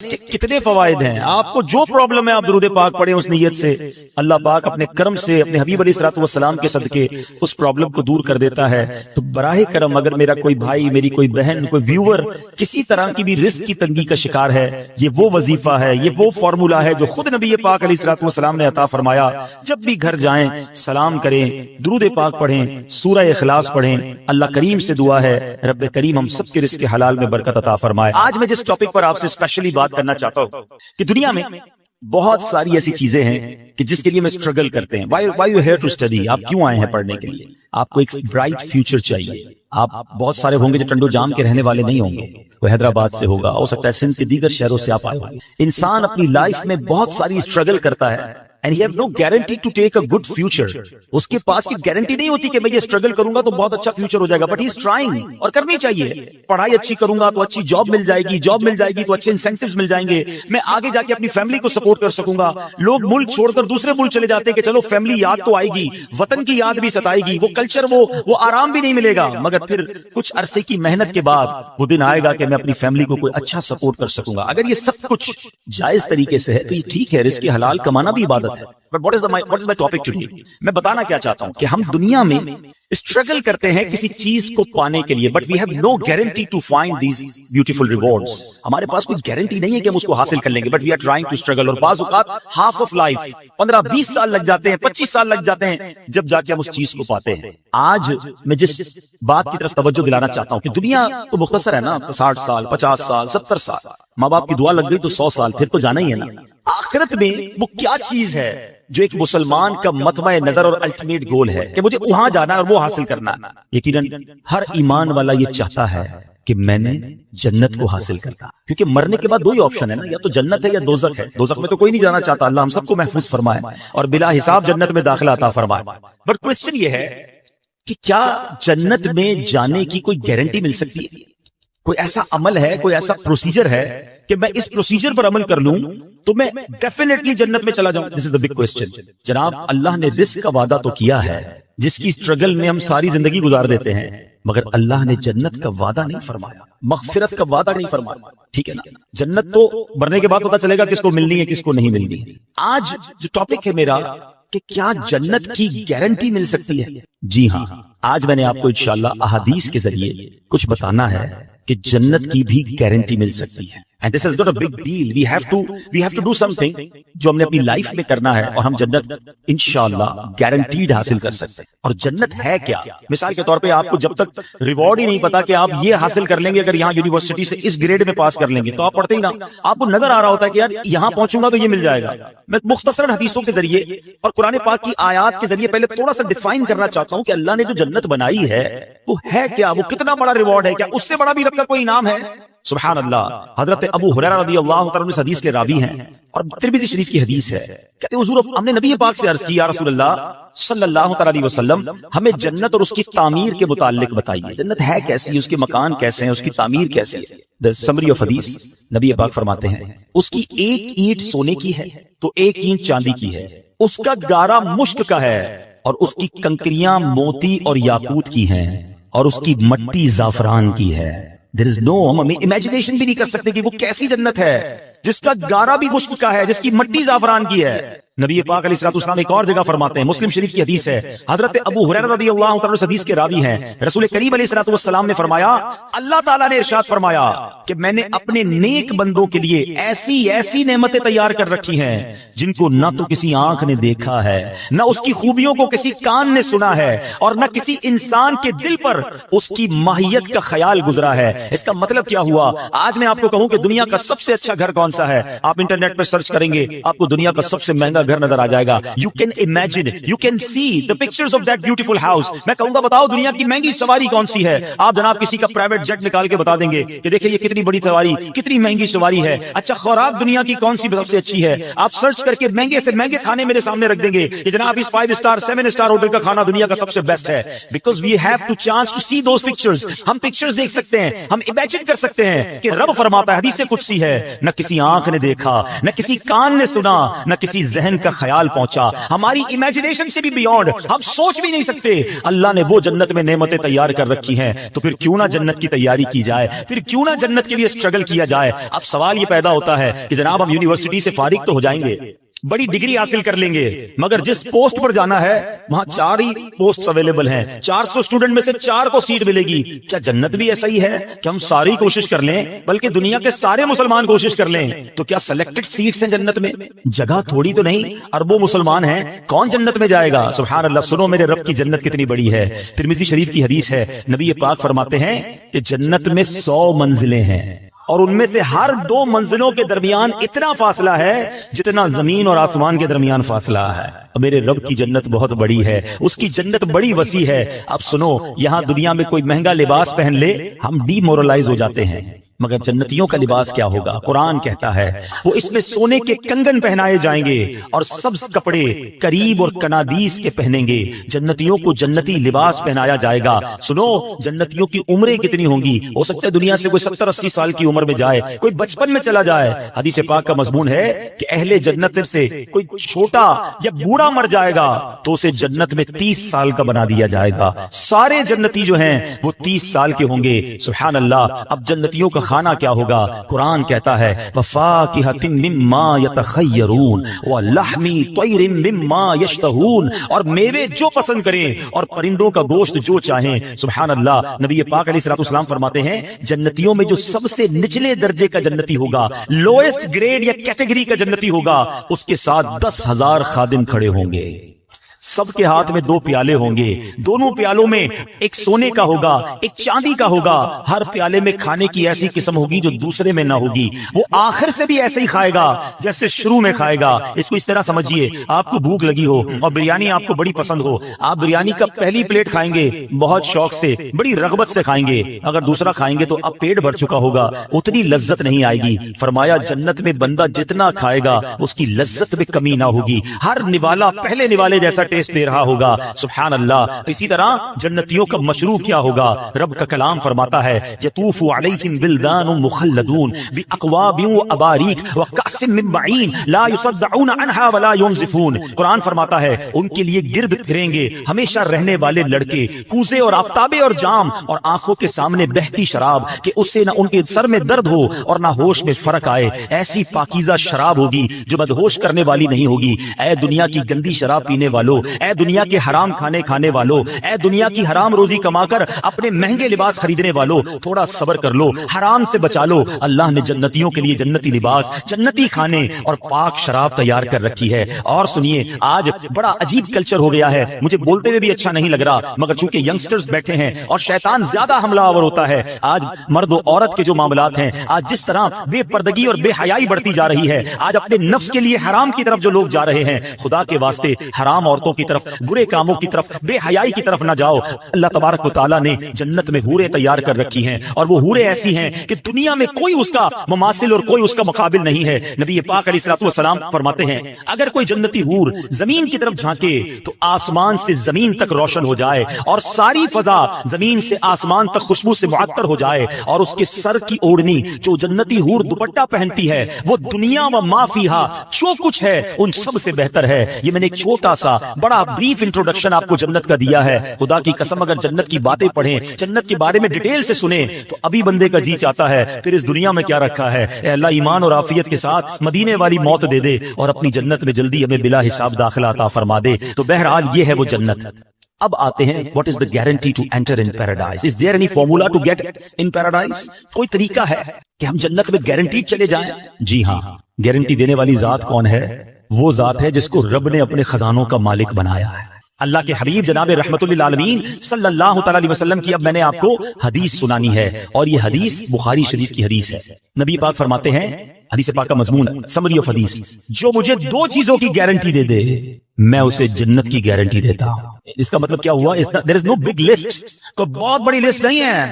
کتنے فوائد ہیں. آپ کو جو پرابلم ہے آپ درود پاک پڑھیں اس نیت سے, اللہ پاک اپنے کرم سے اپنے حبیب علیہ الصلوۃ والسلام کے صدقے اس پرابلم کو دور کر دیتا ہے. تو براہ کرم اگر میرا کوئی بھائی, میری کوئی بہن, کوئی ویور کسی طرح کی بھی رزق کی تنگی کا شکار ہے, یہ وہ وظیفہ ہے, یہ وہ فارمولا ہے جو خود نبی پاک علیہ الصلوۃ والسلام نے عطا فرمایا. جب بھی گھر جائیں سلام کریں, درود پاک پڑھیں, سورہ اخلاص پڑھیں. اللہ کریم سے دعا ہے رب کریم ہم سب کے رزق حلال میں برکت عطا فرمائے. آج میں جس ٹاپک پر آپ سے اسپیشلی بات کرنا چاہتا ہوں کہ دنیا میں بہت ساری ایسی چیزیں ہیں کہ جس کے لیے میں اسٹرگل کرتے ہیں. why you here to study, آپ کیوں آئے ہیں پڑھنے کے لیے؟ آپ کو ایک برائٹ فیوچر چاہیے. آپ بہت سارے ہوں گے جو ٹنڈو جام کے رہنے والے نہیں ہوں گے, کوئی حیدرآباد سے ہوگا, ہو سکتا ہے سندھ کے دیگر شہروں سے آپ آئے ہوں. انسان اپنی لائف میں بہت ساری اسٹرگل کرتا ہے and he have no guarantee to take a good future. اس کے پاس کی گارنٹی نہیں ہوتی کہ میں یہ اسٹرگل کروں گا تو بہت اچھا فیوچر ہو جائے گا, بٹ he is trying, اور کرنی چاہیے. پڑھائی اچھی کروں گا تو اچھی جاب مل جائے گی, جاب مل جائے گی تو اچھے انسینٹیوز مل جائیں گے, میں آگے جا کے اپنی فیملی کو سپورٹ کر سکوں گا. لوگ ملک چھوڑ کر دوسرے ملک چلے جاتے ہیں کہ چلو فیملی یاد تو آئے گی, وطن کی یاد بھی ستائے گی, وہ کلچر وہ آرام بھی نہیں ملے گا, مگر پھر کچھ عرصے کی محنت کے بعد وہ دن آئے گا کہ میں اپنی فیملی کو کوئی اچھا سپورٹ کر سکوں گا. اگر یہ سب کچھ جائز طریقے سے ہے تو یہ ٹھیک ہے, رزق حلال کمانا بھی عبادت ہے. But what is my topic today? میں بتانا کیا چاہتا ہوں کہ ہم دنیا میں اسٹرگل کرتے ہیں کسی چیز کو پانے کے لیے, but we have no guarantee to find these beautiful rewards. ہمارے پاس کوئی گارنٹی نہیں ہے کہ ہم اس کو حاصل کر لیں گے, but we are trying to struggle. اور بعض اوقات half of life 15-20 سال لگ جاتے ہیں, 25 سال لگ جاتے ہیں جب جا کے ہم اس چیز کو پاتے ہیں. آج میں جس بات کی طرف توجہ دلانا چاہتا ہوں کہ دنیا تو مختصر ہے نا, 60 سال 50 سال 70 سال, ماں باپ کی دعا لگ گئی تو 100 سال, پھر تو جانا ہی ہے نا. آخرت میں وہ کیا چیز ہے جو ایک مسلمان کا مطمع نظر اور الٹیمیٹ گول ہے کہ مجھے وہاں جانا ہے اور وہ حاصل کرنا ہے؟ یقیناً ہر ایمان والا یہ چاہتا ہے کہ میں نے جنت کو حاصل کرنا, کیونکہ مرنے کے بعد دو ہی آپشن ہے نا, یا تو جنت ہے یا دوزخ ہے. دوزخ میں تو کوئی نہیں جانا چاہتا, اللہ ہم سب کو محفوظ فرمائے اور بلا حساب جنت میں داخلہ عطا فرمائے. بٹ کوسچن یہ ہے کہ کیا جنت میں جانے کی کوئی گارنٹی مل سکتی ہے؟ کوئی ایسا عمل ہے, کوئی ایسا پروسیجر ہے کہ میں اس پروسیجر پر عمل کر لوں تو میں ڈیفینیٹلی جنت میں چلا جاؤں؟ دس از دا بگ کوسچن. جناب اللہ نے رزق کا وعدہ تو کیا ہے جس کی اسٹرگل میں ہم ساری زندگی گزار دیتے ہیں, مگر اللہ نے جنت کا وعدہ نہیں فرمایا, مغفرت کا وعدہ نہیں فرمایا. ٹھیک ہے نا, جنت تو مرنے کے بعد پتا چلے گا کس کو ملنی ہے کس کو نہیں ملنی ہے. آج جو ٹاپک ہے میرا کہ کیا جنت کی گارنٹی مل سکتی ہے؟ جی ہاں, آج میں نے آپ کو انشاءاللہ احادیث کے ذریعے کچھ بتانا ہے کہ جنت کی بھی گارنٹی مل سکتی ہے. And this is not a big deal. We have to do something جو ہم نے اپنی لائف میں کرنا ہے اور ہم جنت انشاءاللہ گارنٹیڈ حاصل کر سکتے ہیں. اور جنت ہے کیا؟ مثال کے طور پہ آپ کو جب تک ریوارڈ ہی نہیں پتا کہ آپ یہ حاصل کر لیں گے اگر یہاں یونیورسٹی سے اس گریڈ میں پاس کر لیں گے تو آپ پڑھتے ہی نہ, آپ کو نظر آ رہا ہوتا ہے کہ یار یہاں پہنچوں گا تو یہ مل جائے گا. میں مختصر حدیثوں کے ذریعے اور قرآن پاک کی آیات کے ذریعے پہلے تھوڑا سا ڈیفائن کرنا چاہتا ہوں کہ اللہ نے جو جنت بنائی ہے وہ ہے کیا, وہ کتنا بڑا ریوارڈ ہے, کیا اس سے بڑا بھی رب کا کوئی انعام ہے؟ سبحان اللہ. حضرت ابو ہریرہ رضی اللہ تعالیٰ عنہ حدیث کے راوی ہیں اور ترمذی شریف کی حدیث ہے. کہتے ہیں حضور ہم نے نبی پاک سے عرض کی یا رسول اللہ صلی اللہ تعالیٰ علیہ وسلم ہمیں جنت اور اس کی تعمیر کے متعلق بتائیے. جنت ہے کیسی, اس کے مکان کیسے ہیں, اس کی تعمیر کیسی ہے؟ The summary of حدیث, نبی پاک فرماتے ہیں اس کی ایک اینٹ سونے کی ہے تو ایک اینٹ چاندی کی ہے, اس کا گارا مشک کا ہے اور اس کی کنکریاں موتی اور یاقوت کی ہیں اور اس کی مٹی زعفران کی ہے. There is no, ہم امیجنیشن بھی نہیں کر سکتے کہ وہ کیسی جنت ہے جس کا گارا بھی مشک کا ہے, جس کی مٹی زعفران کی ہے. نبی پاک علیہ الصلوۃ والسلام ایک اور جگہ فرماتے ہیں, مسلم شریف کی حدیث ہے, حضرت ابو ہریرہ رضی اللہ تعالیٰ عنہ حدیث کے راوی ہیں, رسول کریم علیہ الصلوۃ والسلام نے فرمایا اللہ تعالیٰ نے ارشاد فرمایا کہ میں نے اپنے نیک بندوں کے لیے ایسی نعمتیں تیار کر رکھی ہیں جن کو نہ تو کسی آنکھ نے دیکھا ہے, نہ اس کی خوبیوں کو کسی کان نے سنا ہے, اور نہ کسی انسان کے دل پر اس کی ماہیت کا خیال گزرا ہے. اس کا مطلب کیا ہوا؟ آج میں آپ کو کہوں کہ دنیا کا سب سے اچھا گھر کون سا ہے, آپ انٹرنیٹ پہ سرچ کریں گے آپ کو دنیا کا سب سے مہنگا گھر نظر آ جائے گا. You can imagine, you can see the pictures of that beautiful house. میں کہوں گا بتاؤ دنیا کی مہنگی سواری کون سی ہے, آپ جناب کسی کا پرائیویٹ جیٹ نکال کے بتا دیں گے کہ دیکھیں یہ کتنی بڑی سواری, کتنی مہنگی سواری ہے. اچھا خوراک دنیا کی کون سی سب سے اچھی ہے, آپ سرچ کر کے مہنگے سے مہنگے کھانے میرے سامنے رکھ دیں گے کہ جناب اس 5 سٹار 7 سٹار ہوٹل کا کھانا دنیا کا سب سے بیسٹ ہے. Because we have to chance to see those pictures. ہم پکچرز دیکھ سکتے ہیں, ہم امیجن کر سکتے ہیں کہ رب فرماتا ہے, حدیث قدسی ہے, نہ کسی آنکھ نے دیکھا, نہ کسی کان نے سنا, نہ کسی ذہن کا خیال پہنچا، ہماری امیجنیشن سے بھی بیونڈ، ہم سوچ بھی نہیں سکتے۔ اللہ نے وہ جنت میں نعمتیں تیار کر رکھی ہیں، تو پھر کیوں نہ جنت کی تیاری کی جائے، پھر کیوں نہ جنت کے لیے اسٹرگل کیا جائے۔ اب سوال یہ پیدا ہوتا ہے کہ جناب ہم یونیورسٹی سے فارغ تو ہو جائیں گے، بڑی ڈگری حاصل کر لیں گے، مگر جس پوسٹ پر جانا ہے وہاں 4 ہی پوسٹ اویلیبل ہیں، 400 اسٹوڈنٹ میں سے 4 کو سیٹ ملے گی۔ کیا جنت بھی ایسا ہی ہے کہ ہم ساری کوشش کر لیں، بلکہ دنیا کے سارے مسلمان کوشش کر لیں تو کیا سلیکٹڈ سیٹس ہیں جنت میں؟ جگہ تھوڑی تو نہیں، اربوں مسلمان ہیں، کون جنت میں جائے گا؟ سبحان اللہ، سنو میرے رب کی جنت کتنی بڑی ہے۔ ترمذی شریف کی حدیث ہے، نبی پاک فرماتے ہیں کہ جنت میں 100 منزلیں ہیں، اور ان میں سے ہر 2 منزلوں کے درمیان اتنا فاصلہ ہے جتنا زمین اور آسمان کے درمیان فاصلہ ہے۔ میرے رب کی جنت بہت بڑی ہے، اس کی جنت بڑی وسیع ہے۔ اب سنو، یہاں دنیا میں کوئی مہنگا لباس پہن لے ہم ڈی مورلائز ہو جاتے ہیں، مگر جنتیوں کا لباس کیا ہوگا؟ قرآن کہتا ہے وہ اس میں سونے کے کنگن پہنائے جائیں گے اور سبز کپڑے قریب اور کنادیس کے پہنیں گے۔ جنتیوں کو جنتی لباس پہنایا جائے گا۔ سنو، جنتیوں کی عمریں کتنی ہوں گی؟ ہو سکتا ہے دنیا سے کوئی 70-80 سال کی عمر میں جائے، کوئی 55 میں چلا جائے۔ حدیث پاک کا مضمون ہے کہ اہل جنت سے کوئی چھوٹا یا بوڑھا مر جائے گا تو اسے جنت میں 30 سال کا بنا دیا جائے گا۔ سارے جنتی جو ہیں وہ 30 سال کے ہوں گے۔ سبحان اللہ۔ اب جنتیوں کا کھانا کیا ہوگا؟ قرآن کہتا ہے وَفَاكِهَةٍ مِّمَّا يَتَخَيَّرُونَ وَلَحْمِ طَيْرٍ مِّمَّا يَشْتَهُونَ، اور میوے جو پسند کریں اور پرندوں کا گوشت جو چاہیں۔ سبحان اللہ۔ نبی پاک علیہ السلام فرماتے ہیں جنتیوں میں جو سب سے نچلے درجے کا جنتی ہوگا، لوئسٹ گریڈ یا کیٹیگری کا جنتی ہوگا، اس کے ساتھ 10,000 خادم کھڑے ہوں گے۔ سب کے ہاتھ میں 2 پیالے ہوں گے، دونوں پیالوں میں ایک سونے کا ہوگا، ایک چاندی کا ہوگا۔ ہر پیالے میں کھانے کی ایسی قسم ہوگی جو دوسرے میں نہ ہوگی۔ وہ آخر سے بھی ایسے ہی کھائے گا جیسے شروع میں کھائے گا۔ اس کو اس طرح سمجھیے، آپ کو بھوک لگی ہو اور بریانی آپ کو بڑی پسند ہو، آپ بریانی کا پہلی پلیٹ کھائیں گے، بہت شوق سے، بڑی رغبت سے کھائیں گے۔ اگر دوسرا کھائیں گے تو اب پیٹ بھر چکا ہوگا، اتنی لذت نہیں آئے گی۔ فرمایا جنت میں بندہ جتنا کھائے گا اس کی لذت میں کمی نہ ہوگی، ہر نوالا پہلے نوالے جیسا ٹیسٹ دے رہا ہوگا۔ سبحان اللہ۔ اسی طرح جنتیوں کا مشروب کیا ہوگا؟ رب کا کلام فرماتا ہے یطوف علیہم بلدان مخلدون باکواب واباریک وکأس من معین لا یصدعون عنها ولا ينزفون۔ قرآن فرماتا ہے ان کے لیے گرد پھریں گے ہمیشہ رہنے والے لڑکے، کوزے اور آفتابے اور جام، اور آنکھوں کے سامنے بہتی شراب کہ اس سے نہ ان کے سر میں درد ہو اور نہ ہوش میں فرق آئے۔ ایسی پاکیزہ شراب ہوگی جو مدہوش کرنے والی نہیں ہوگی۔ اے دنیا کی گندی شراب پینے والو، اے دنیا کے حرام کھانے والو، اے دنیا کی حرام روزی کما کر اپنے مہنگے لباس خریدنے والو، تھوڑا صبر کر لو، حرام سے بچا لو۔ اللہ نے جنتیوں کے لیے جنتی لباس، جنتی کھانے اور پاک شراب تیار کر رکھی ہے۔ اور سنیے، آج بڑا عجیب کلچر ہو گیا ہے، مجھے بولتے ہوئے بھی اچھا نہیں لگ رہا، مگر چونکہ ینگسٹرز بیٹھے ہیں اور شیطان زیادہ حملہ آور ہوتا ہے، آج مرد و عورت کے جو معاملات ہیں، آج جس طرح بے پردگی اور بے حیائی بڑھتی جا رہی ہے، آج اپنے نفس کے لیے حرام کی طرف جو لوگ جا رہے ہیں، خدا کے واسطے حرام عورتوں کی طرف، برے کاموں کی طرف، بے حیائی کی طرف نہ جاؤ۔ اللہ تبارک و تعالیٰ نے جنت میں حوریں تیار کر رکھی ہیں، اور وہ حوریں ایسی ہیں کہ دنیا میں کوئی اس کا مماثل اور کوئی اس کا مقابل نہیں ہے۔ نبی پاک علیہ السلام فرماتے ہیں اگر کوئی جنتی حور زمین کی طرف جھانکے تو آسمان سے زمین تک روشن ہو جائے، اور ساری فضا زمین سے آسمان تک خوشبو سے معطر ہو جائے، اور اس کے سر کی اوڑھنی جو جنتی حور دوپٹہ پہنتی ہے وہ دنیا و ما فیہا جو کچھ ہے ان سب سے بہتر ہے۔ یہ میں نے ایک چھوٹا سا بڑا بریف انٹروڈکشن آپ کو جنت کا دیا ہے۔ خدا کی قسم اگر جنت کی باتیں پڑھیں، جنت کے بارے میں ڈیٹیل سے سنیں تو ابھی بندے کا جی چاہتا ہے پھر اس دنیا میں کیا رکھا ہے، اے اللہ ایمان اور عافیت کے ساتھ مدینے والی موت دے دے اور اپنی جنت میں جلدی ہمیں بلا حساب داخلہ عطا فرما دے۔ تو بہرحال یہ ہے وہ جنت۔ اب آتے ہیں what is the guarantee to enter in paradise? Is there any formula to get in paradise? کوئی طریقہ ہے کہ ہم جنت میں گارنٹی چلے جائیں؟ جی ہاں، گارنٹی دینے والی ذات کون ہے؟ وہ ذات ہے جس کو رب نے اپنے خزانوں کا مالک بنایا ہے۔ اللہ کے حبیب جناب رحمت للعالمین صلی اللہ تعالی علیہ وسلم کی اب میں نے آپ کو حدیث سنانی ہے، اور یہ حدیث بخاری شریف کی حدیث ہے۔ نبی پاک فرماتے ہیں، حدیث پاک کا مضمون سمری آف حدیث، جو مجھے 2 چیزوں کی گارنٹی دے دے میں اسے جنت کی گارنٹی دیتا ہوں۔ اس کا مطلب کیا ہوا؟ there is no big list، کوئی بہت بڑی لسٹ نہیں ہے۔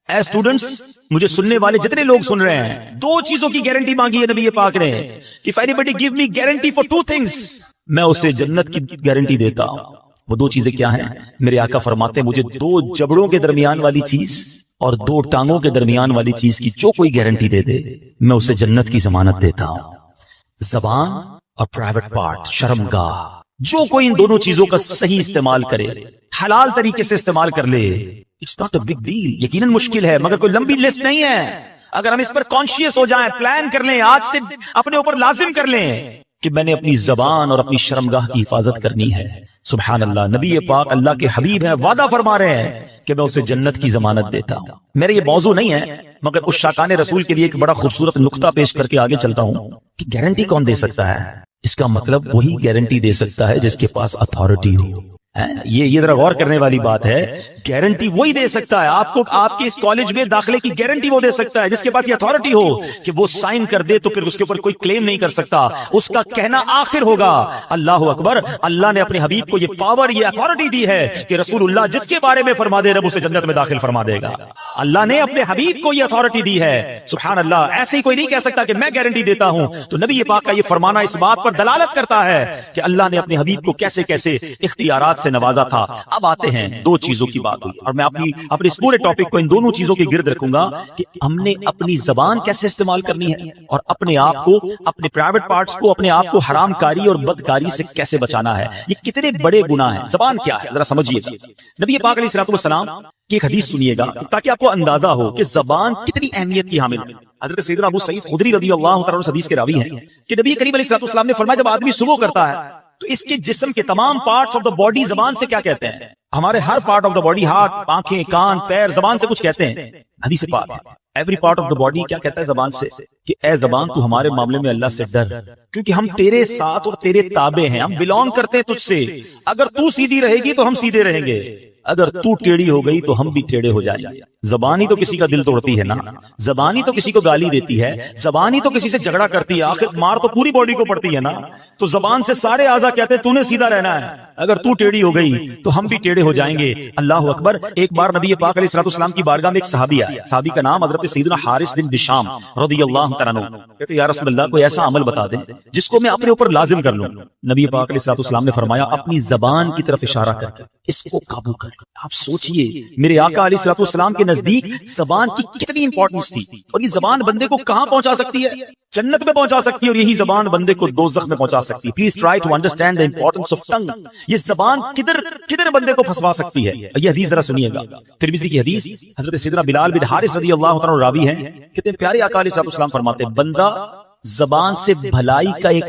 اے اسٹوڈنٹس، مجھے سننے والے جتنے لوگ سن رہے ہیں، 2 چیزوں کی گارنٹی مانگی ہے نبی پاک نے۔ if anybody give me guarantee for 2 things، میں اسے جنت کی گارنٹی دیتا ہوں۔ وہ 2 چیزیں کیا ہیں؟ میرے آقا فرماتے ہیں مجھے 2 جبڑوں کے درمیان والی چیز اور 2 ٹانگوں کے درمیان والی چیز کی جو کوئی گارنٹی دے دے میں اسے جنت کی ضمانت دیتا ہوں، زبان اور پرائیویٹ پارٹ شرمگاہ، جو کوئی ان دونوں چیزوں کا صحیح استعمال کرے، حلال طریقے سے استعمال کر لے، it's not a big deal. یقیناً مشکل ہے مگر کوئی لمبی لسٹ نہیں ہے. اگر ہم اس پر کانشیس ہو جائیں، پلان کر لیں، آج سے اپنے اوپر لازم کر لیں کہ میں نے اپنی زبان اور اپنی شرمگاہ کی حفاظت کرنی ہے. سبحان اللہ. نبی پاک اللہ کے حبیب ہیں، وعدہ فرما رہے ہیں کہ میں اسے جنت کی ضمانت دیتا ہوں. میرا یہ موضوع نہیں ہے مگر اس شاکان رسول کے لیے ایک بڑا خوبصورت نقطہ پیش کر کے آگے چلتا ہوں کہ گارنٹی کون دے سکتا ہے؟ اس کا مطلب وہی گارنٹی دے سکتا ہے جس کے پاس اتھارٹی ہو. یہ ذرا غور کرنے والی بات ہے. گارنٹی وہی دے سکتا ہے آپ کو، آپ کے اس کالج میں داخلے کی گارنٹی وہ دے سکتا ہے جس کے پاس یہ اتھارٹی ہو کہ وہ سائن کر دے تو پھر اس کے اوپر کوئی کلیم نہیں کر سکتا. اس کا کہنا آخر ہوگا. اللہ اکبر. اللہ نے اپنے حبیب کو یہ پاور، یہ اتھارٹی دی ہے کہ رسول اللہ جس کے بارے میں فرما دے رب اسے جنت میں داخل فرما دے گا. اللہ نے اپنے حبیب کو یہ اتھارٹی دی ہے. سبحان اللہ. ایسے ہی کوئی نہیں کہہ سکتا کہ میں گارنٹی دیتا ہوں. تو نبی پاک کا یہ فرمانا اس بات پر دلالت کرتا ہے کہ اللہ نے اپنے حبیب کو کیسے کیسے اختیارات سے نوازا تھا. اب آتے ہیں دو چیزوں کی بات ہوئی اور میں اپنے اس پورے ٹاپک کو ان دونوں چیزوں کے گرد رکھوں گا کہ ہم نے اپنی زبان کیسے استعمال کرنی ہے اور اپنے آپ کو، اپنے پرائیویٹ پارٹس کو، اپنے آپ کو حرام کاری اور بدکاری سے کیسے بچانا ہے. یہ کتنے بڑے گناہ ہیں. زبان کیا ہے ذرا سمجھیے گا. نبی پاک علیہ الصلوۃ والسلام کی ایک حدیث سنیے گا تاکہ آپ کو اندازہ ہو کہ زبان کتنی اہمیت کی حامل ہے. حضرت سیدنا ابو سعید خدری رضی اللہ تعالیٰ عنہ حدیث کے راوی ہیں کہ نبی کریم علیہ الصلوۃ والسلام نے فرمایا جب آدمی صبح کرتا ہے تو اس کے جسم کے تمام پارٹس آف دا باڈی زبان سے کیا کہتے ہیں؟ ہمارے ہر پارٹ آف دا باڈی، ہاتھ، آنکھیں، کان، پیر، زبان سے کچھ کہتے ہیں. حدیث پاک ہے every part of the body کیا کہتا ہے زبان سے کہ اے زبان تو ہمارے معاملے میں اللہ سے ڈر، کیونکہ ہم تیرے ساتھ اور تیرے تابع ہیں، ہم بلونگ کرتے ہیں تجھ سے. اگر تو سیدھی رہے گی تو ہم سیدھے رہیں گے، اگر تو ٹیڑھی ہو گئی تو ہم بھی ٹیڑھے ہو جائیں گے. زبانی تو کسی کا دل توڑتی ہے نا، زبانی تو کسی کو گالی دیتی ہے، زبانی تو کسی سے جھگڑا کرتی ہے، آخر مار تو پوری باڈی کو پڑتی ہے نا. تو زبان سے سارے اعضاء کہتے ہیں تو نے سیدھا رہنا ہے، اگر تو ٹیڑھی ہو گئی تو ہم بھی ٹیڑھے ہو جائیں گے. اللہ اکبر. ایک بار نبی پاک علیہ الصلوۃ والسلام کی بارگاہ میں ایک صحابی آیا. صحابی کا نام حضرت سیدنا حارث بن بشام رضی اللہ تعالیٰ عنہ. کہتے یا رسول اللہ کوئی ایسا عمل بتا دیں جس کو میں اپنے اوپر لازم کر لوں. نبی پاک علیہ الصلوۃ والسلام نے فرمایا اپنی زبان کی طرف اشارہ کر کے اس کو قابو کر. آپ سوچئے میرے آقا علیہ الصلوۃ والسلام کے نزدیک زبان کی کتنی امپورٹنس تھی اور یہ زبان بندے کو کہاں پہنچا سکتی ہے؟ جنت میں پہنچا سکتی ہے اور یہی زبان بندے کو دوزخ میں پہنچا سکتی ہے. Please try to understand the importance of tongue. یہ زبان کدھر بندے کو پھنسوا سکتی ہے. یہ حدیث ذرا سنیے گا، ترمذی کی حدیث. حضرت سیدنا بلال بن حارث رضی اللہ عنہ راوی ہیں. کتنے پیارے آقا علیہ الصلوۃ والسلام فرماتے ہیں بندہ زبان سے بھلائی کا ایک